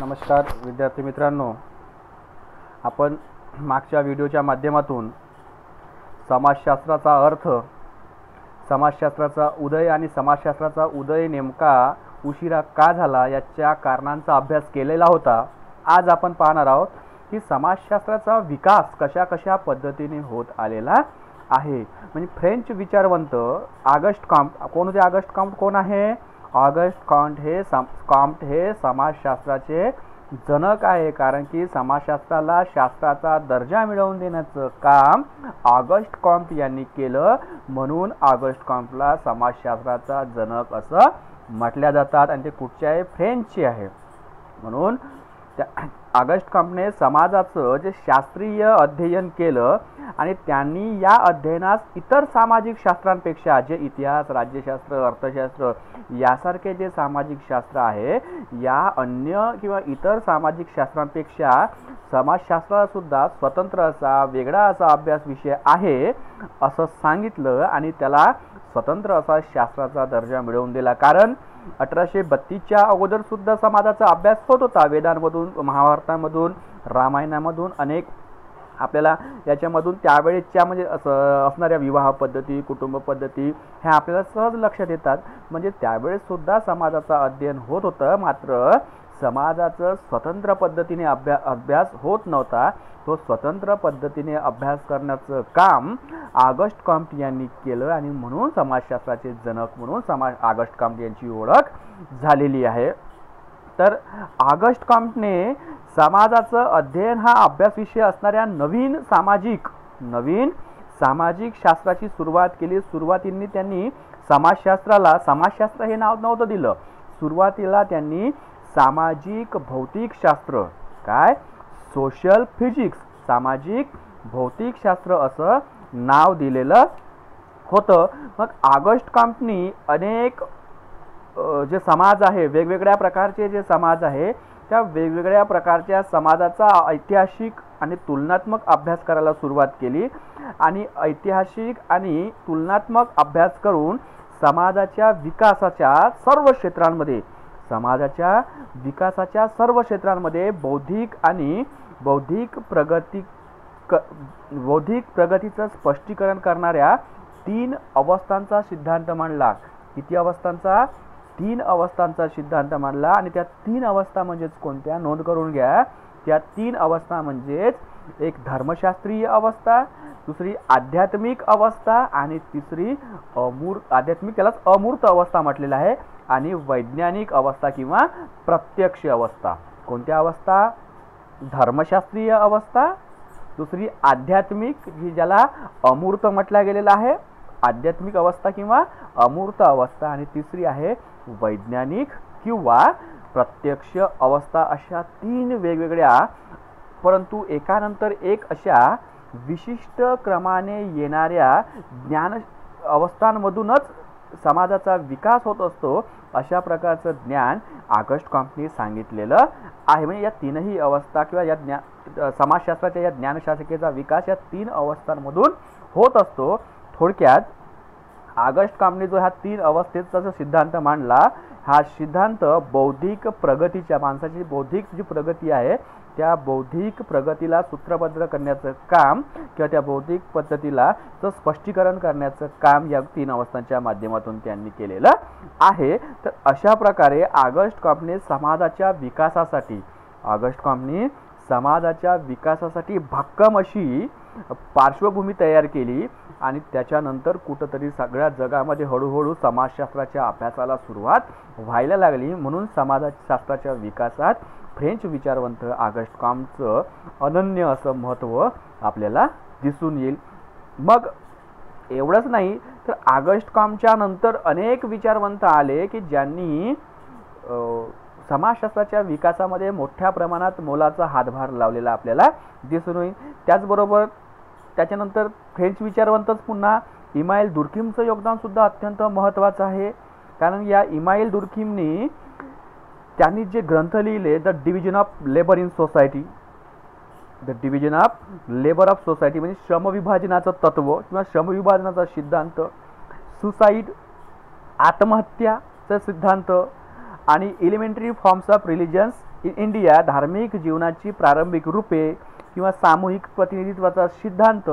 नमस्कार विद्यार्थी मित्रांनो, आपण मागच्या व्हिडिओच्या माध्यमातून समाजशास्त्राचा अर्थ, समाजशास्त्राचा उदय आणि समाजशास्त्राचा उदय नेमका उशिरा का झाला याच्या कारणांचा अभ्यास केलेला होता। आज आपण पाहणार आहोत की समाजशास्त्राचा विकास कशा कशा पद्धतीने होत आलेला आहे। म्हणजे फ्रेंच विचारवंत ऑगस्ट कॉम्ट, कोण होते ऑगस्ट कॉम्ट? कोण आहे ऑगस्ट कॉम्ट? हे समाजशास्त्राचे जनक आहे, कारण की समाजशास्त्राला शास्त्राचा दर्जा मिळवून देण्याचं काम ऑगस्ट कॉम्ट यांनी केलं, म्हणून ऑगस्ट कॉम्टला समाजशास्त्राचा जनक असं म्हटल्या जातात। आणि ते कुठचे आहे? फ्रेंचचे आहे। म्हणून त्या ऑगस्ट कॉम्टने समाजाचं जे शास्त्रीय अध्ययन केलं आणि त्यांनी या अध्ययनास इतर सामाजिक शास्त्रांपेक्षा, जे इतिहास, राज्यशास्त्र, अर्थशास्त्र यासारखे जे सामाजिक शास्त्र आहे, या अन्य किंवा इतर सामाजिक शास्त्रांपेक्षा समाजशास्त्राला सुद्धा स्वतंत्र असा, वेगळा असा अभ्यास विषय आहे असं सांगितलं आणि त्याला स्वतंत्र असा शास्त्राचा दर्जा मिळवून दिला। कारण 1832च्या अगोदर सुद्धा समाजाचा अभ्यास होत होता। वेदांमधून, महाभारतामधून, रामायणामधून अनेक आपल्याला याच्यामधून त्यावेळेच्या म्हणजे असणाऱ्या विवाह पद्धती, कुटुंब पद्धती ह्या आपल्याला सहज लक्षात येतात। म्हणजे त्यावेळेस सुद्धा समाजाचा अध्ययन होत होतं, मात्र समाजाचं स्वतंत्र पद्धतीने अभ्यास होत नव्हता। तो स्वतंत्र पद्धतीने अभ्यास करण्याचं काम ऑगस्ट कॉम्ट यांनी केलं आणि म्हणून समाजशास्त्राचे जनक म्हणून ऑगस्ट कॉम्ट यांची ओळख झालेली आहे। तर ऑगस्ट कॉम्टने समाजाचं अध्ययन हा अभ्यास विषय असणाऱ्या नवीन सामाजिक शास्त्राची सुरुवात केली। सुरुवातीला त्यांनी समाजशास्त्राला, समाजशास्त्र हे नाव नव्हतं दिलं, सुरुवातीला त्यांनी सामाजिक भौतिक शास्त्र, काय सोशल फिजिक्स, सामाजिक भौतिक शास्त्र असं नाव दिलेलं होतं। मग ऑगस्ट कॉम्टनी अनेक जे समाज आहे, वेगवेगळ्या प्रकारचे जे समाज आहे, त्या वेगवेगळ्या प्रकारच्या समाजाचा ऐतिहासिक आणि तुलनात्मक अभ्यास करायला सुरुवात केली आणि ऐतिहासिक आणि तुलनात्मक अभ्यास करून समाजाच्या विकासाच्या सर्व क्षेत्रांमध्ये बौद्धिक प्रगतीचं स्पष्टीकरण करणाऱ्या 3 अवस्थांचा सिद्धांत मांडला। किती अवस्थांचा? 3 अवस्थांचा सिद्धांत मांडला। आणि त्या 3 अवस्था म्हणजेच कोणत्या? नोंद करून घ्या। त्या 3 अवस्था म्हणजेच एक धर्मशास्त्रीय अवस्था, दुसरी आध्यात्मिक अवस्था आणि तिसरी आध्यात्मिक, त्यालाच अमूर्त अवस्था म्हटलेलं आहे, आणि वैज्ञानिक अवस्था किंवा प्रत्यक्ष अवस्था। कोणत्या अवस्था? धर्मशास्त्रीय अवस्था, दुसरी आध्यात्मिक, जी ज्याला अमूर्त म्हटला गेलेला आहे, आध्यात्मिक अवस्था किंवा अमूर्त अवस्था, आणि तिसरी आहे वैज्ञानिक किंवा प्रत्यक्ष अवस्था। अशा 3 वेगवेगळ्या परंतु एकानंतर एक अशा विशिष्ट क्रमाने येणाऱ्या ज्ञान अवस्थांमधूनच समाजाचा विकास होत असतो, अशा प्रकारचं ज्ञान ऑगस्ट कॉम्टने सांगितलेलं आहे। म्हणजे या 3ही अवस्था किंवा या समाजशास्त्राच्या या ज्ञानशास्त्रकेचा विकास या 3 अवस्थांमधून होत असतो। थोडक्यात ऑगस्ट कॉम्टने जो ह्या 3 अवस्थेचा जो सिद्धांत मांडला, हा सिद्धांत बौद्धिक प्रगतीच्या, माणसाची बौद्धिक जी प्रगती आहे त्या बौद्धिक प्रगतीला सूत्रबद्ध करण्याचं काम किंवा त्या बौद्धिक पद्धतीला स्पष्टीकरण करण्याचं काम या 3 अवस्थांच्या माध्यमातून त्यांनी केलेलं आहे। तर अशा प्रकारे ऑगस्ट कॉम्टने समाजाच्या विकासासाठी भक्कम अशी पार्श्वभूमी तयार केली आणि त्याच्यानंतर कुठंतरी सगळ्या जगामध्ये हळूहळू समाजशास्त्राच्या अभ्यासाला सुरुवात व्हायला लागली। म्हणून समाजशास्त्राच्या विकासात फ्रेंच विचारवंत ऑगस्ट कॉम्टचं अनन्य असं महत्त्व आपल्याला दिसून येईल। मग एवढंच नाही तर ऑगस्ट कॉम्टच्या नंतर अनेक विचारवंत आले की ज्यांनी समाजशास्त्राच्या विकासामध्ये मोठ्या प्रमाणात मोलाचा हातभार लावलेला आपल्याला दिसून येईल। त्याचबरोबर त्याच्यानंतर फ्रेंच विचारवंतच पुन्हा इमाईल दुर्खीमचं योगदान सुद्धा अत्यंत महत्त्वाचं आहे। कारण या इमाईल दुर्खीमनी त्यांनी जे ग्रंथ लिहिले, the division of labour of society म्हणजे श्रमविभाजनाचं तत्व किंवा श्रमविभाजनाचा सिद्धांत, सुसाईड, आत्महत्याचा सिद्धांत आणि elementary forms of religions in India, धार्मिक जीवनाची प्रारंभिक रूपे किंवा सामूहिक प्रतिनिधित्वाचा सिद्धांत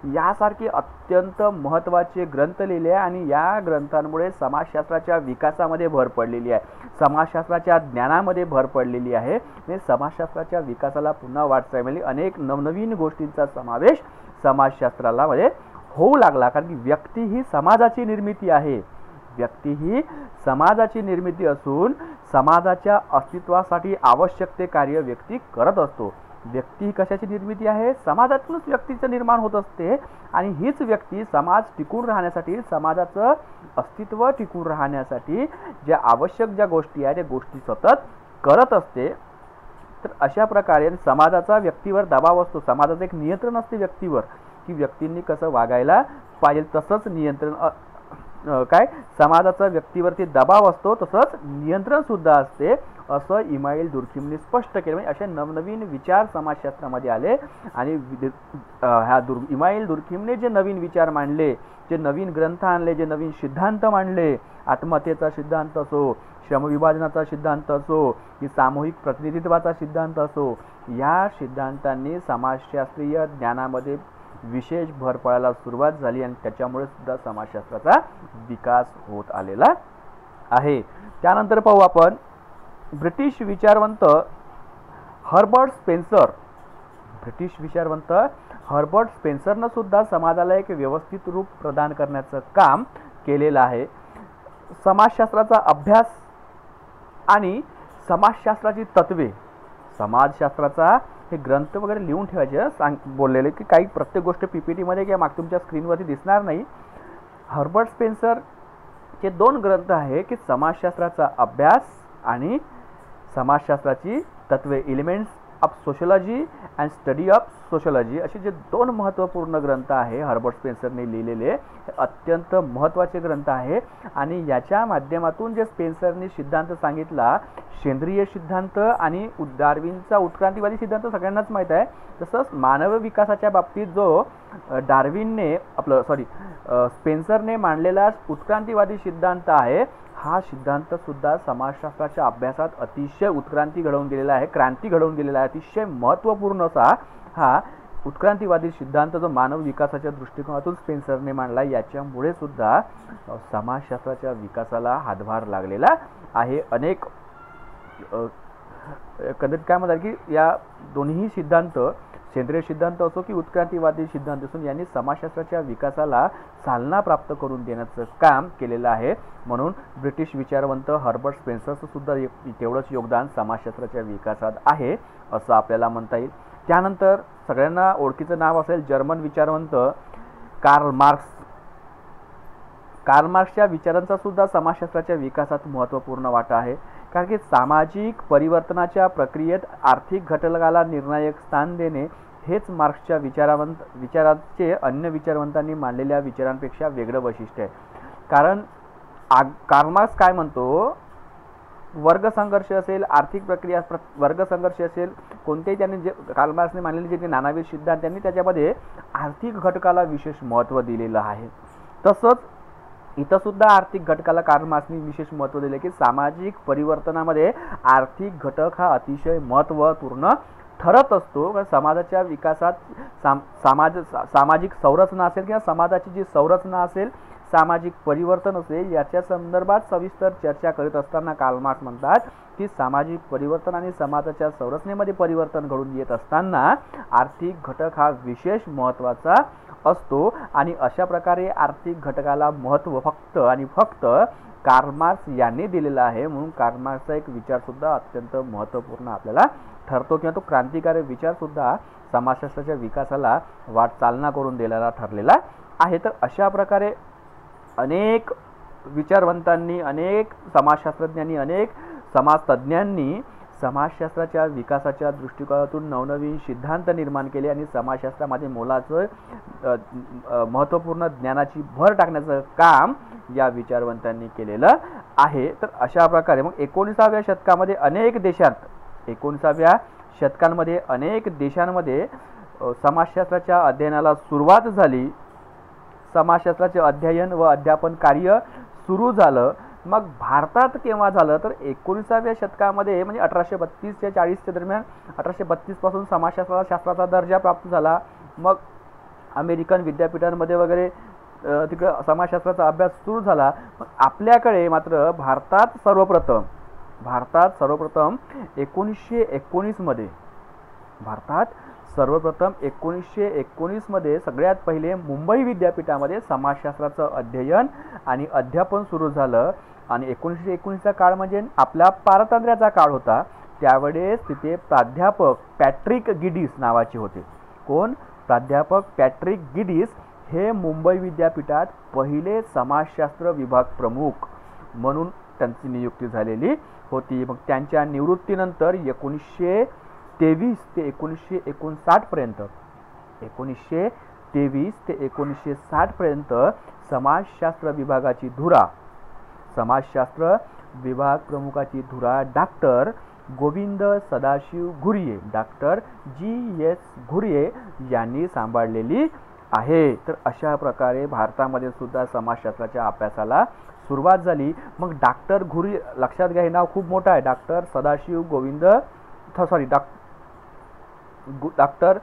यासारखे अत्यंत महत्त्वाचे ग्रंथ लिहिले आहे आणि या ग्रंथांमुळे समाजशास्त्राच्या विकासामध्ये भर पडलेली आहे, समाजशास्त्राच्या ज्ञानामध्ये भर पडलेली आहे. म्हणजे समाजशास्त्राच्या विकासाला पुन्हा वाटचाल मिळाली. अनेक नवनवीन गोष्टींचा समावेश समाजशास्त्राला मध्ये होऊ लागला, कारण की व्यक्ती ही समाजाची निर्मिती आहे. व्यक्ती ही समाजाची निर्मिती असून समाजाच्या अस्तित्वासाठी आवश्यक ते कार्य व्यक्ती करत असतो. व्यक्ती ही कशाची निर्मिती आहे? समाजातूनच व्यक्तीचं निर्माण होत असते आणि हीच व्यक्ती समाज टिकून राहण्यासाठी, समाजाचं अस्तित्व टिकून राहण्यासाठी ज्या आवश्यक ज्या गोष्टी आहेत त्या गोष्टी सतत करत असते. तर अशा प्रकारे समाजाचा व्यक्तीवर दबाव असतो, समाजाचं एक नियंत्रण असते व्यक्तीवर की व्यक्तींनी कसं वागायला पाहिजे, तसंच नियंत्रण काय समाजाचा व्यक्तीवरती दबाव असतो, तसंच नियंत्रण सुद्धा असते, असं इमाईल दुर्खिमने स्पष्ट केलं. म्हणजे असे नवनवीन विचार समाजशास्त्रामध्ये आले आणि ह्या इमाईल दुर्खिमने जे नवीन विचार मांडले, जे नवीन ग्रंथ आणले, जे नवीन सिद्धांत मांडले, आत्महत्येचा सिद्धांत असो, श्रमविभाजनाचा सिद्धांत असो की सामूहिक प्रतिनिधित्वाचा सिद्धांत असो, या सिद्धांतांनी समाजशास्त्रीय ज्ञानामध्ये विशेष भर पडायला सुरुवात झाली आणि त्याच्यामुळे सुद्धा समाजशास्त्राचा विकास होत आलेला आहे. त्यानंतर पाहू आपण ब्रिटिश विचारवंत हर्बर्ट स्पेन्सर. ब्रिटिश विचारवंत हर्बर्ट स्पेन्सरनं सुद्धा समाजाला एक व्यवस्थित रूप प्रदान करण्याचं काम केलेलं आहे. समाजशास्त्राचा अभ्यास आणि समाजशास्त्राची तत्वे, समाजशास्त्राचा हे ग्रंथ वगैरे लिहून ठेवायचे बोललेले की काही प्रत्येक गोष्ट पीपीटीमध्ये किंवा माग तुमच्या स्क्रीनवरती दिसणार नाही. हर्बर्ट स्पेन्सरचे 2 ग्रंथ आहे की समाजशास्त्राचा अभ्यास आणि समाजशास्त्राची तत्वे, elements of sociology and study of sociology, असे जे 2 महत्त्वपूर्ण ग्रंथ आहे हर्बर्ट स्पेन्सरने लिहिलेले, हे अत्यंत महत्त्वाचे ग्रंथ आहे. आणि याच्या माध्यमातून जे स्पेन्सरने सिद्धांत सांगितला, सेंद्रिय सिद्धांत आणि डार्विनचा उत्क्रांतीवादी सिद्धांत सगळ्यांनाच माहीत आहे, तसंच मानव विकासाच्या बाबतीत जो स्पेन्सरने मांडलेला उत्क्रांतीवादी सिद्धांत आहे, हा सिद्धांत सुद्धा समाजशास्त्राच्या अभ्यासात अतिशय उत्क्रांती घडवून गेलेला आहे, क्रांती घडवून गेलेला आहे. अतिशय महत्त्वपूर्ण असा हा उत्क्रांतीवादी सिद्धांत जो मानव विकासाच्या दृष्टिकोनातून स्पेन्सरने मांडला, याच्यामुळे सुद्धा समाजशास्त्राच्या विकासाला हातभार लागलेला आहे. अनेक कदाचित काय म्हणतात की या दोन्ही सिद्धांत, सेंद्रिय सिद्धांत असो की उत्क्रांतीवादी सिद्धांत असून, यांनी समाजशास्त्राच्या विकासाला चालना प्राप्त करून देण्याचं काम केलेलं आहे. म्हणून ब्रिटिश विचारवंत हर्बर्ट स्पेन्सरचं सुद्धा तेवढंच योगदान समाजशास्त्राच्या विकासात आहे असं आपल्याला म्हणता येईल. त्यानंतर सगळ्यांना ओळखीचं नाव असेल जर्मन विचारवंत कार्ल मार्क्स. कार्ल मार्क्सच्या विचारांचा सुद्धा समाजशास्त्राच्या विकासात महत्त्वपूर्ण वाटा आहे, कारण की सामाजिक परिवर्तनाच्या प्रक्रियेत आर्थिक घटकाला निर्णायक स्थान देणे हेच मार्क्सच्या विचाराचे अन्य विचारवंतांनी मांडलेल्या विचारांपेक्षा वेगळं वैशिष्ट्य आहे. कारण कार्ल मार्क्स काय म्हणतो, वर्ग संघर्ष असेल, आर्थिक प्रक्रिया वर्ग संघर्ष असेल, कोणतेही त्यांनी जे कार्ल मार्क्सने मांडलेले जे नानाविध सिद्धांत, त्यांनी त्याच्यामध्ये आर्थिक घटकाला विशेष महत्त्व दिलेलं आहे. तसंच इथं सुद्धा आर्थिक घटकाला कार्ल मार्क्सने विशेष महत्त्व दिले की सामाजिक परिवर्तनामध्ये आर्थिक घटक हा अतिशय महत्त्वपूर्ण ठरत असतो. समाजाच्या विकासात सामाजिक संरचना असेल किंवा समाजाची जी संरचना असेल, सामाजिक परिवर्तन असेल, याच्या संदर्भात सविस्तर चर्चा करीत असताना कार्ल मार्क्स म्हणतात की सामाजिक परिवर्तन आणि समाजाच्या संरचनेमध्ये परिवर्तन घडून येत असताना आर्थिक घटक हा विशेष महत्त्वाचा असतो आणि अशा प्रकारे आर्थिक घटकाला महत्त्व फक्त कार्ल मार्क्स यांनी दिलेला आहे. म्हणून कार्ल मार्क्सचा एक विचारसुद्धा अत्यंत महत्त्वपूर्ण आपल्याला ठरतो किंवा तो क्रांतिकारी विचारसुद्धा समाजशास्त्राच्या विकासाला चालना करून दिलेला ठरलेला आहे. तर अशा प्रकारे अनेक विचारवंतांनी, अनेक समाजशास्त्रज्ञांनी, अनेक समाजतज्ञांनी समाजशास्त्राच्या विकासाच्या दृष्टिकोनातून नवनवीन सिद्धांत निर्माण केले आणि समाजशास्त्रामध्ये मोलाचं महत्त्वपूर्ण ज्ञानाची भर टाकण्याचं काम या विचारवंतांनी केलेलं आहे. तर अशा प्रकारे मग 19व्या शतकामध्ये अनेक देशांमध्ये समाजशास्त्राच्या अध्ययनाला सुरुवात झाली. समाजशास्त्राचे अध्ययन व अध्यापन कार्य सुरू झालं. मग भारतात केव्हा झालं तर 19व्या शतकामध्ये, म्हणजे 1832 ते 40च्या दरम्यान, 1832 पासून समाजशास्त्राला शास्त्राचा दर्जा प्राप्त झाला. मग अमेरिकन विद्यापीठांमध्ये वगैरे तिकडं समाजशास्त्राचा अभ्यास सुरू झाला. पण आपल्याकडे मात्र भारतात सर्वप्रथम 1919 मध्ये सगळ्यात पहिले मुंबई विद्यापीठामध्ये समाजशास्त्राचं अध्ययन आणि अध्यापन सुरू झालं. आणि 1919चा काळ म्हणजे आपला पारतंत्र्याचा काळ होता. त्यावेळेस तिथे प्राध्यापक पॅट्रिक गिडीस नावाचे होते. कोण? प्राध्यापक पॅट्रिक गिडीस हे मुंबई विद्यापीठात पहिले समाजशास्त्र विभाग प्रमुख म्हणून त्यांची नियुक्ती झालेली होती. मग त्यांच्या निवृत्तीनंतर 1923 ते 1959 पर्यंत समाजशास्त्र विभागाची धुरा, समाजशास्त्र विभाग प्रमुखाची धुरा doctor Govind Sadashiv Ghurye, doctor GS Ghurye यांनी सांभाळलेली आहे. तर अशा प्रकारे भारतामध्ये सुद्धा समाजशास्त्राच्या अभ्यासाला सुरुवात झाली. मग डॉक्टर घुरिये, लक्षात घ्या हे नाव खूप मोठं आहे, doctor Sadashiv Govind doctor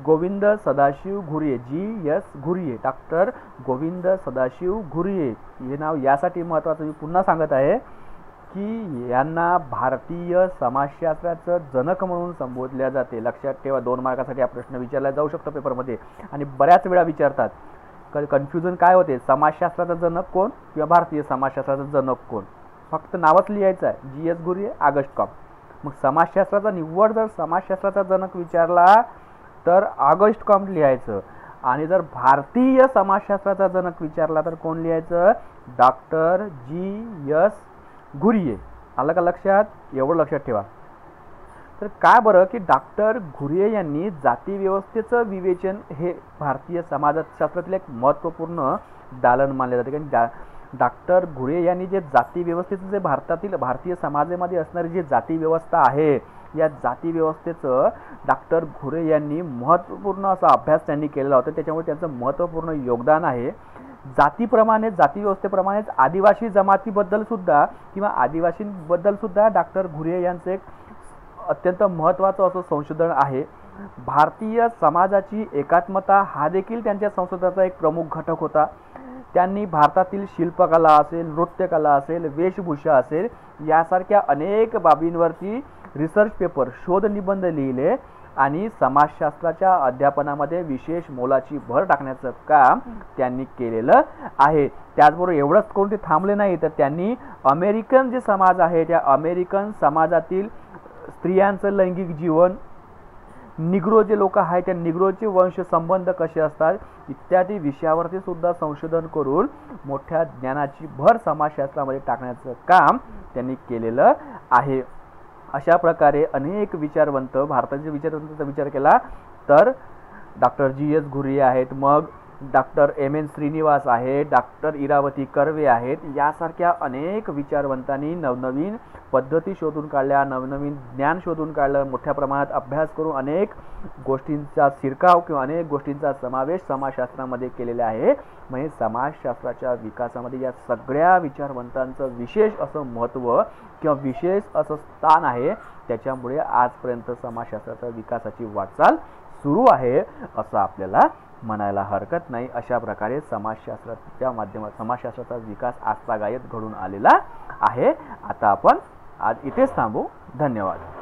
Govind Sadashiv Ghurye, GS Ghurye, doctor Govind Sadashiv Ghurye हे नाव यासाठी महत्त्वाचं मी पुन्हा सांगत आहे की यांना भारतीय समाजशास्त्राचं जनक म्हणून संबोधल्या जाते. लक्षात ठेवा, 2 मार्कासाठी हा प्रश्न विचारला जाऊ शकतो पेपरमध्ये आणि बऱ्याच वेळा विचारतात. कन्फ्युजन काय होते, समाजशास्त्राचा जनक कोण किंवा भारतीय समाजशास्त्राचा जनक कोण, फक्त नावच लिहायचं आहे, GS घुरिये, ऑगस्ट कॉम्ट. मग समाजशास्त्राचा निव्वळ जर समाजशास्त्राचा जनक विचारला तर ऑगस्ट कॉम्ट लिहायचं, आणि जर भारतीय समाजशास्त्राचा जनक विचारला तर कोण लिहायचं, डॉक्टर GS घुरिये. आलं का लक्षात? एवढं लक्षात ठेवा. तर का बरं की डॉक्टर घुरिये यांनी जाती व्यवस्थेचं विवेचन हे भारतीय समाजशास्त्रातील एक महत्त्वपूर्ण दालन मानले जाते. कारण डॉक्टर घुरिये यांनी जे जाती व्यवस्थेचं जे भारतीय समाजामध्ये असणारी जी जाती व्यवस्था आहे, या जाती व्यवस्थेचं डॉक्टर घुरिये यांनी महत्त्वपूर्ण असा अभ्यास त्यांनी केलेला होता. त्याच्यामुळे त्यांचं महत्त्वपूर्ण योगदान आहे. जाती व्यवस्थेप्रमाणेच आदिवासी जमातीबद्दल सुद्धा डॉक्टर घुरिये यांचं एक अत्यंत महत्त्वाचं असं संशोधन आहे. भारतीय समाजाची एकात्मता हा देखील त्यांच्या संशोधनाचा एक प्रमुख घटक होता. त्यांनी भारतातील शिल्पकला असेल, नृत्यकला असेल, वेशभूषा असेल यासारख्या अनेक बाबींवरती रिसर्च पेपर, शोध निबंध लिहिले आणि समाजशास्त्राच्या अध्यापनामध्ये विशेष मोलाची भर टाकण्याचं काम त्यांनी केलेलं आहे. त्याचबरोबर एवढंच करून ते थांबले नाही, तर त्यांनी अमेरिकन जे समाज आहे त्या अमेरिकन समाजातील स्त्रियांचं लैंगिक जीवन, निग्रो जे लोक आहेत त्या निग्रोचे वंश संबंध कसे असतात इत्यादी विषयावरती सुद्धा संशोधन करून मोठ्या ज्ञानाची भर समाजशास्त्रामध्ये टाकण्याचं काम त्यांनी केलेलं आहे. अशा प्रकारे अनेक विचारवंत, भारताचे विचारवंतांचा विचार केला तर डॉक्टर GS घुरिये आहेत, मग डॉक्टर MN श्रीनिवास आहेत, डॉक्टर इरावती कर्वे आहेत, यासारख्या अनेक विचारवंतांनी नवनवीन पद्धती शोधून काढल्या, नवनवीन ज्ञान शोधून काढलं, मोठ्या प्रमाणात अभ्यास करून अनेक गोष्टींचा शिरकाव किंवा अनेक गोष्टींचा समावेश समाजशास्त्रामध्ये केलेला आहे. म्हणजे समाजशास्त्राच्या विकासामध्ये या सगळ्या विचारवंतांचं विशेष असं महत्त्व किंवा विशेष असं स्थान आहे. त्याच्यामुळे आजपर्यंत समाजशास्त्राच्या विकासाची वाटचाल सुरू आहे असं आपल्याला म्हणायला हरकत नाही. अशा प्रकारे समाजशास्त्राच्या माध्यमात समाजशास्त्राचा विकास आजतागायत घडून आलेला आहे. आता आपण आज इथेच थांबू. धन्यवाद.